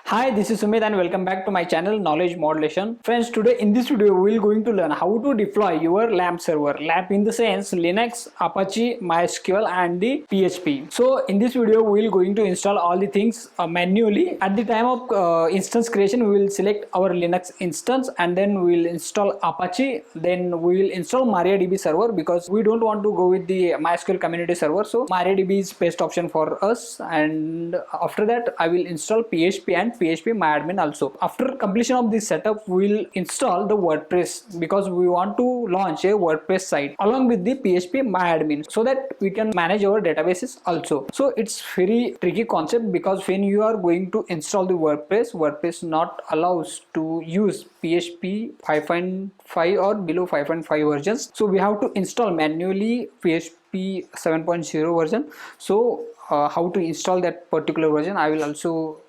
Hi, this is Sumit and welcome back to my channel Knowledge Modulation. Friends, today in this video we will going to learn how to deploy your LAMP server. LAMP in the sense Linux, Apache, MySql and the PHP. So in this video we will going to install all the things manually. At the time of instance creation we will select our Linux instance and then we will install Apache. Then we will install MariaDB server because we don't want to go with the MySql community server. So MariaDB is best option for us, and after that I will install PHP and PhpMyAdmin also. After completion of this setup, we will install the Wordpress because we want to launch a Wordpress site along with the PhpMyAdmin so that we can manage our databases also. So it's very tricky concept because when you are going to install the Wordpress not allows to use PHP 5.5 or below 5.5 versions. So we have to install manually PHP 7.0 version. So how to install that particular version I will also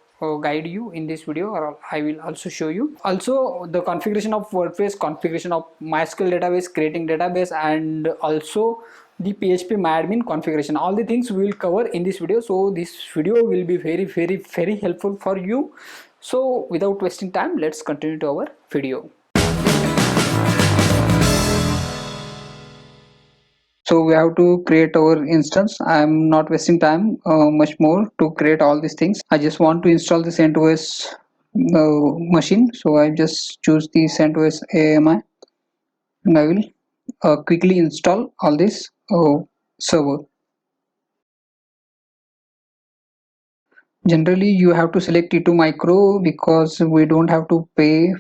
guide you in this video, or I will also show you. Also the configuration of Wordpress, configuration of MySQL database, creating database, and also the PhpMyAdmin configuration. All the things we will cover in this video. So this video will be very helpful for you. So without wasting time, let's continue to our video. So we have to create our instance. I'm not wasting time much more to create all these things. I just want to install the CentOS machine. So I just choose the CentOS AMI and I will quickly install all this server. Generally you have to select T2 micro because we don't have to pay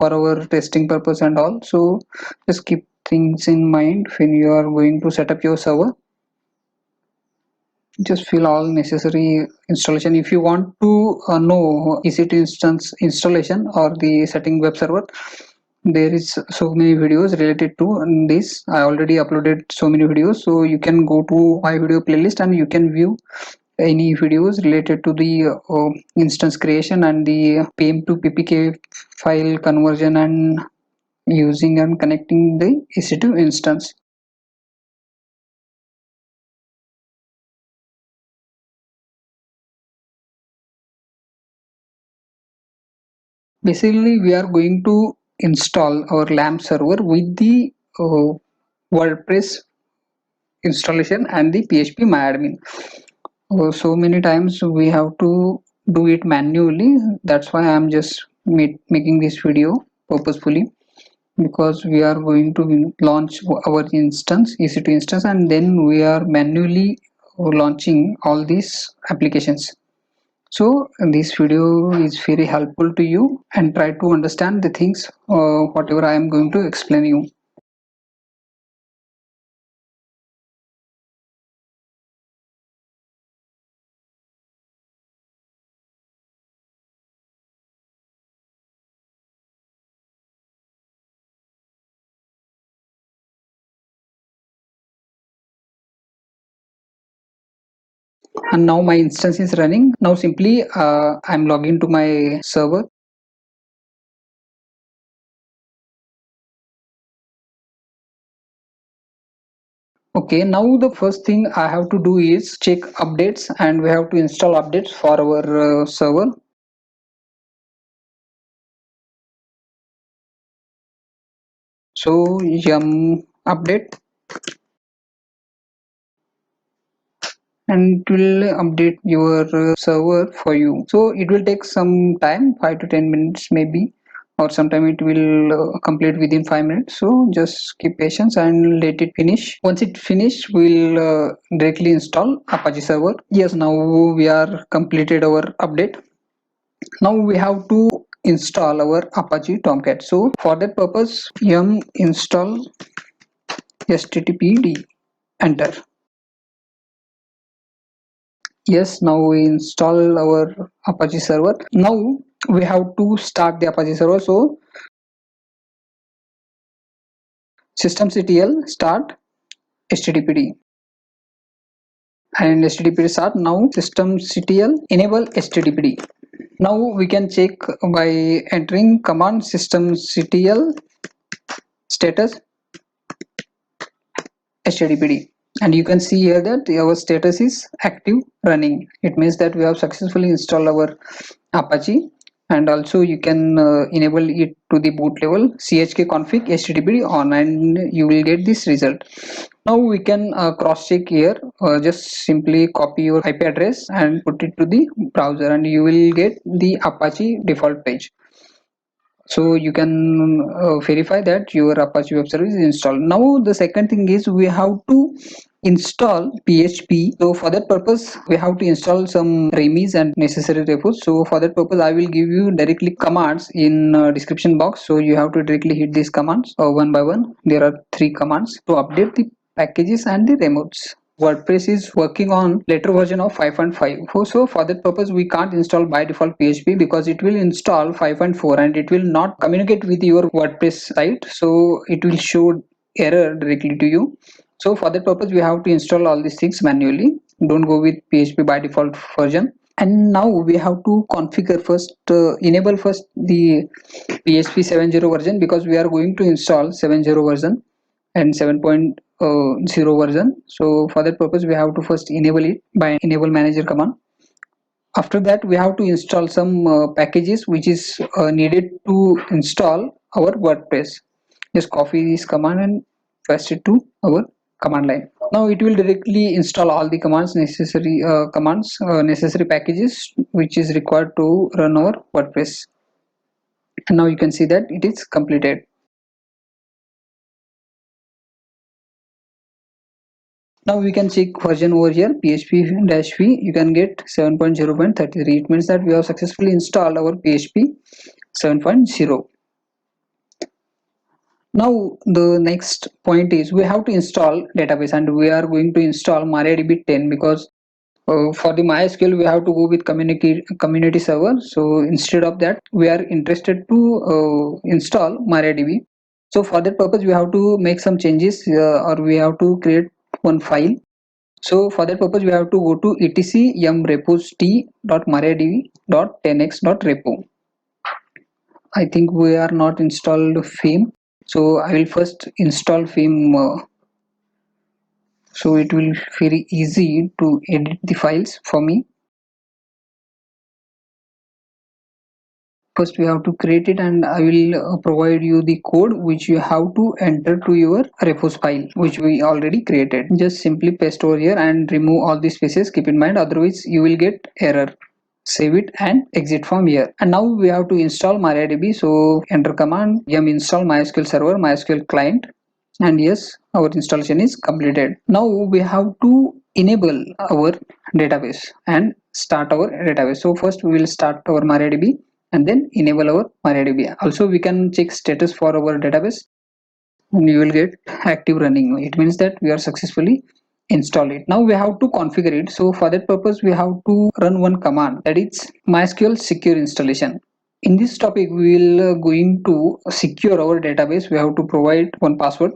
for our testing purpose and all. So just keep things in mind when you are going to set up your server. Just fill all necessary installation. If you want to know EC2 instance installation or the setting web server, there is so many videos related to this. I already uploaded so many videos, so you can go to my video playlist and you can view any videos related to the instance creation and the PM to PPK file conversion and using and connecting the EC2 instance. Basically we are going to install our LAMP server with the WordPress installation and the PhpMyAdmin. So many times we have to do it manually. That's why I'm just making this video purposefully, because we are going to launch our instance, EC2 instance, and then we are manually launching all these applications. So this video is very helpful to you, and try to understand the things whatever I am going to explain you. And now my instance is running. Now simply I'm logging to my server. Okay, now the first thing I have to do is check updates, and we have to install updates for our server. So yum update, and it will update your server for you. So it will take some time, 5 to 10 minutes maybe, or sometime it will complete within 5 minutes. So just keep patience and let it finish. Once it finish, we'll directly install Apache server. Yes, now we are completed our update. Now we have to install our Apache Tomcat. So for that purpose, yum install httpd, enter. Yes, now we install our Apache server. Now we have to start the Apache server. So systemctl start httpd, and httpd start. Now systemctl enable httpd. Now we can check by entering command systemctl status httpd, and you can see here that our status is active running. It means that we have successfully installed our Apache. and also you can enable it to the boot level chk config httpd on, and you will get this result. Now we can cross check here. Just simply copy your IP address and put it to the browser, and you will get the Apache default page. So you can verify that your Apache web service is installed. Now the second thing is we have to install PHP. So for that purpose we have to install some remis and necessary repos. So for that purpose I will give you directly commands in description box. So you have to directly hit these commands one by one. There are 3 commands to update the packages and the remotes. WordPress is working on later version of 5.5. So for that purpose we can't install by default PHP because it will install 5.4 and it will not communicate with your WordPress site. So it will show error directly to you. So for that purpose we have to install all these things manually. Don't go with PHP by default version. And now we have to configure first, enable first the PHP 7.0 version, because we are going to install 7.0 version and 7.0 version. So for that purpose we have to first enable it by enable manager command. After that we have to install some packages which is needed to install our WordPress. Just copy this command and paste it to our command line. Now it will directly install all the necessary packages which is required to run our WordPress. And now you can see that it is completed. Now we can check version over here, PHP-V, you can get 7.0.33. It means that we have successfully installed our PHP 7.0. Now the next point is we have to install database, and we are going to install MariaDB 10 because for the MySql we have to go with community server. So instead of that we are interested to install MariaDB. So for that purpose we have to make some changes, or we have to create one file. So for that purpose we have to go to etc yum repos t.mariadb.10x.repo. I think we are not installed theme, so I will first install theme, so it will very easy to edit the files for me. First we have to create it, and I will provide you the code which you have to enter to your repos file which we already created. Just simply paste over here and remove all the spaces. Keep in mind, otherwise you will get error. Save it and exit from here. And now we have to install MariaDB. So enter command yum install MySql server, MySql client, and yes, our installation is completed. Now we have to enable our database and start our database. So first we will start our MariaDB and then enable our MariaDB. Also we can check status for our database and you will get active running. It means that we are successfully install it. Now we have to configure it. So for that purpose we have to run one command, that is MySql secure installation. In this topic we will going to secure our database. We have to provide one password.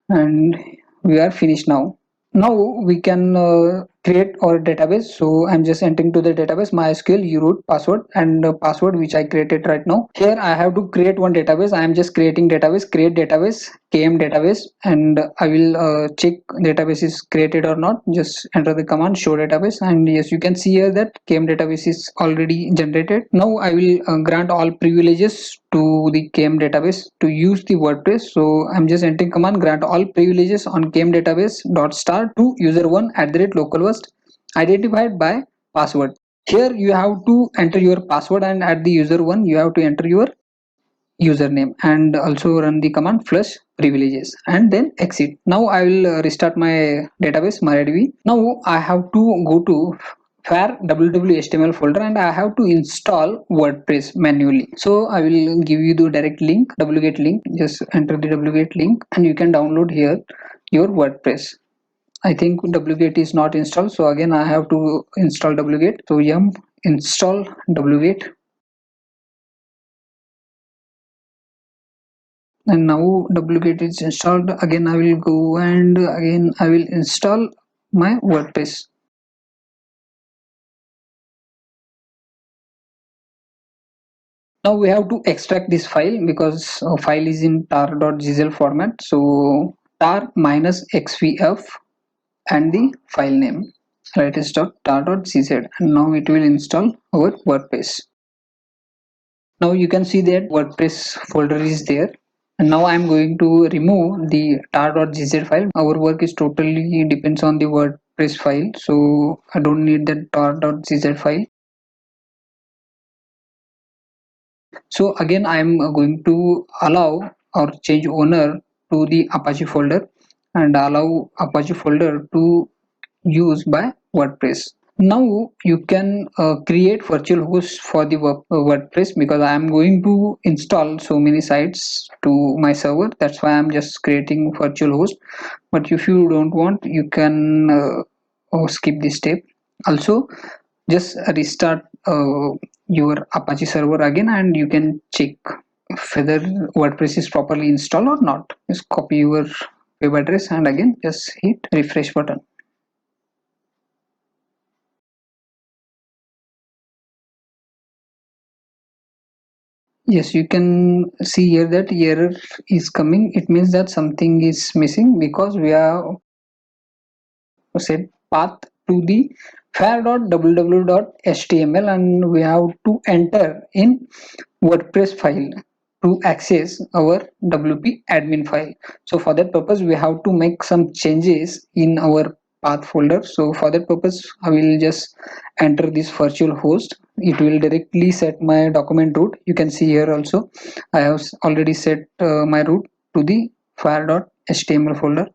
And we are finished now. Now we can create our database. So I'm just entering to the database MySql root password and password which I created right now. Here I have to create one database. I am just creating database, create database, km database, and I will check database is created or not. Just enter the command show database, and yes, you can see here that km database is already generated. Now I will grant all privileges to the km database to use the WordPress. So I'm just entering command grant all privileges on km database dot star to user1 @localhost identified by password. Here you have to enter your password, and at the user1 you have to enter your username, and also run the command flush privileges and then exit. Now I will restart my database MariaDB. Now I have to go to var www.html folder and I have to install WordPress manually. So I will give you the direct link, wget link. Just enter the wget link and you can download here your WordPress. I think wget is not installed, so again I have to install wget. So yum install wget, and now wget is installed. Again I will go and again I will install my WordPress. Now we have to extract this file because file is in tar.gzl format. So tar minus xvf and the file name latest.tar.gz, and now it will install our WordPress. Now you can see that WordPress folder is there, and now I'm going to remove the tar.gz file. Our work is totally depends on the WordPress file, so I don't need that tar.gz file. So again I'm going to allow or change owner to the Apache folder and allow Apache folder to use by WordPress. Now you can create virtual host for the WordPress, because I am going to install so many sites to my server. That's why I'm just creating virtual host. But if you don't want, you can skip this step. Also, just restart your Apache server again, and you can check whether WordPress is properly installed or not. Just copy your web address and again just hit refresh button. Yes, you can see here that error is coming. It means that something is missing because we have set path to the fare.www.html and we have to enter in WordPress file to access our WP-admin file. So for that purpose, we have to make some changes in our path folder. So for that purpose, I will just enter this virtual host. It will directly set my document root. You can see here also, I have already set my root to the fire.html folder.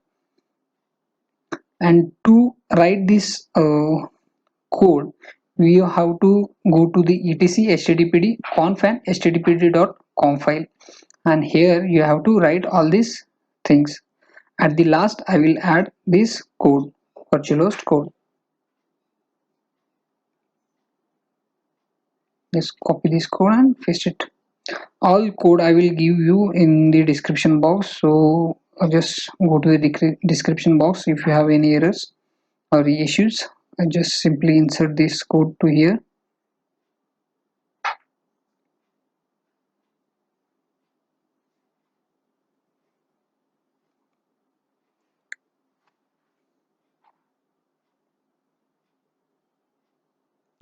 And to write this code, we have to go to the etc httpd conf and httpd.conf file, and here you have to write all these things. At the last I will add this code, virtualhost code. Just copy this code and paste it. All code I will give you in the description box, so just go to the description box. If you have any errors or issues, I just simply insert this code to here.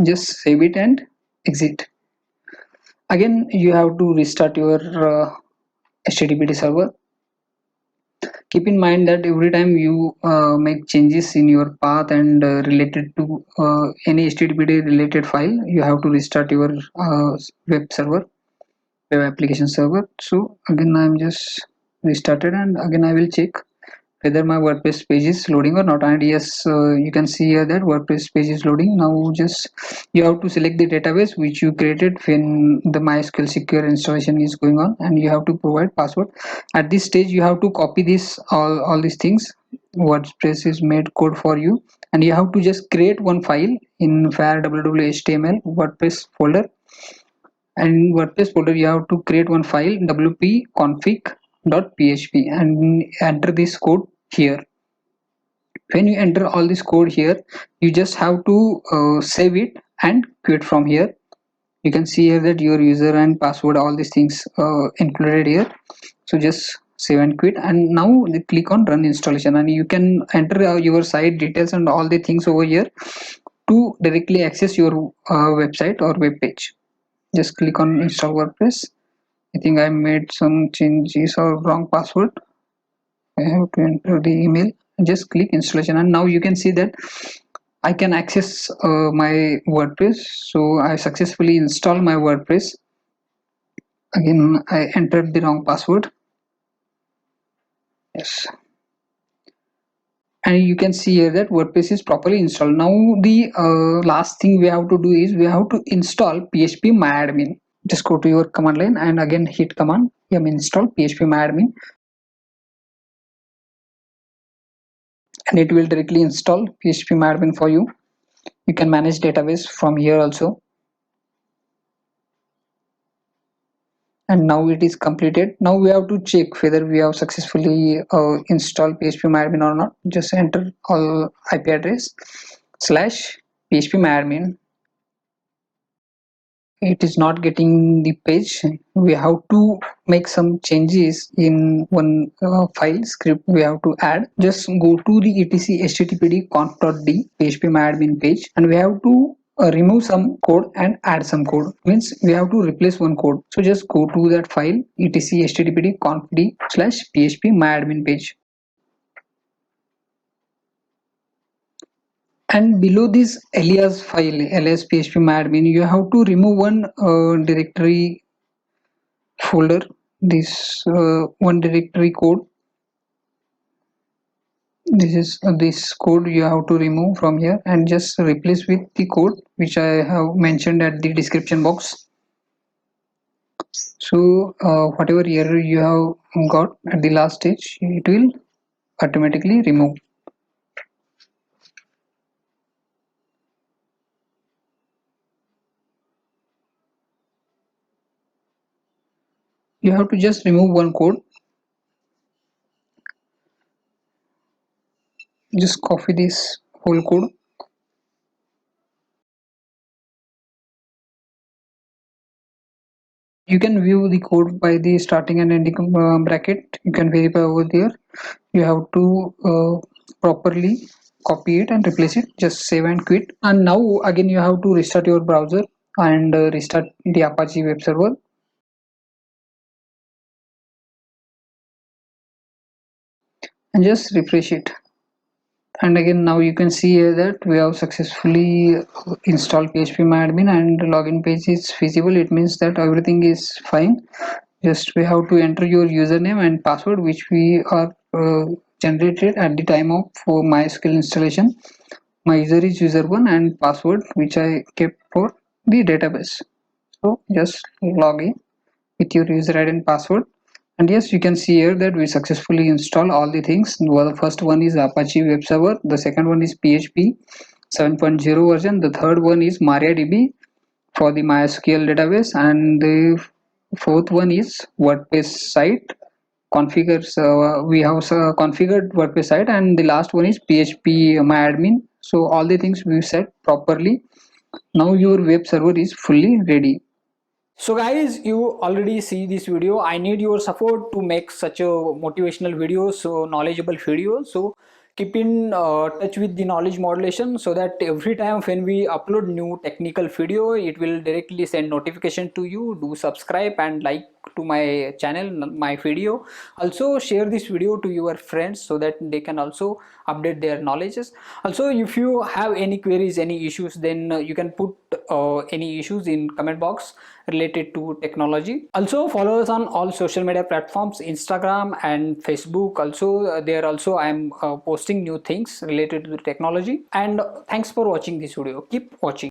Just save it and exit. Again you have to restart your httpd server. Keep in mind that every time you make changes in your path and related to any httpd related file, you have to restart your web server, web application server. So again I'm just restarted, and again I will check whether my WordPress page is loading or not. And yes, you can see here that WordPress page is loading. Now just you have to select the database which you created when the MySql secure installation is going on, and you have to provide password. At this stage you have to copy this all these things. WordPress is made code for you, and you have to just create one file in fire www.html WordPress folder. And in WordPress folder you have to create one file wp-config.php and enter this code here. When you enter all this code here, you just have to save it and quit from here. You can see here that your user and password, all these things included here. So just save and quit, and now click on run installation, and you can enter your site details and all the things over here to directly access your website or web page. Just click on install WordPress. I think I made some changes or wrong password. I have to enter the email. Just click installation, and now you can see that I can access my WordPress. So I successfully installed my WordPress. Again I entered the wrong password. Yes, and you can see here that WordPress is properly installed. Now the last thing we have to do is we have to install PHPMyAdmin. Just go to your command line and again hit command yum install PHPMyAdmin, and it will directly install PHPMyAdmin for you. You can manage database from here also. And now it is completed. Now we have to check whether we have successfully installed PHPMyAdmin or not. Just enter all IP address /PHPMyAdmin. it is not getting the page. We have to make some changes in one file script we have to add. Just go to the etc httpd conf.d phpMyAdmin page, and we have to remove some code and add some code. Means we have to replace one code. So just go to that file etc httpd conf.d / phpMyAdmin page. And below this alias file, alias phpMyAdmin, you have to remove one directory folder, this one directory code. This is this code you have to remove from here and just replace with the code which I have mentioned at the description box. So whatever error you have got at the last stage, it will automatically remove. You have to just remove one code. Just copy this whole code. You can view the code by the starting and ending bracket. You can verify over there. You have to properly copy it and replace it. Just save and quit. And now again you have to restart your browser and restart the Apache web server. And just refresh it. And again now you can see here that we have successfully installed PHPMyAdmin and login page is visible. It means that everything is fine. Just we have to enter your username and password which we are generated at the time of MySql installation. My user is user1 and password which I kept for the database. So just log in with your user ID and password. And yes, you can see here that we successfully install all the things. Well, the first one is Apache web server, the second one is PHP 7.0 version, the third one is MariaDB for the MySql database, and the fourth one is WordPress site configures. We have configured WordPress site, and the last one is PHPMyAdmin. So all the things we set properly. Now your web server is fully ready. So guys, you already see this video. I need your support to make such a motivational video, so knowledgeable video. So keep in touch with the knowledge modulation so that every time when we upload new technical video, it will directly send notification to you. Do subscribe and like to my channel, my video. Also share this video to your friends so that they can also update their knowledges. Also, if you have any queries, any issues, then you can put any issues in comment box related to technology. Also follow us on all social media platforms, Instagram and Facebook. Also there also I am posting new things related to technology. And thanks for watching this video. Keep watching.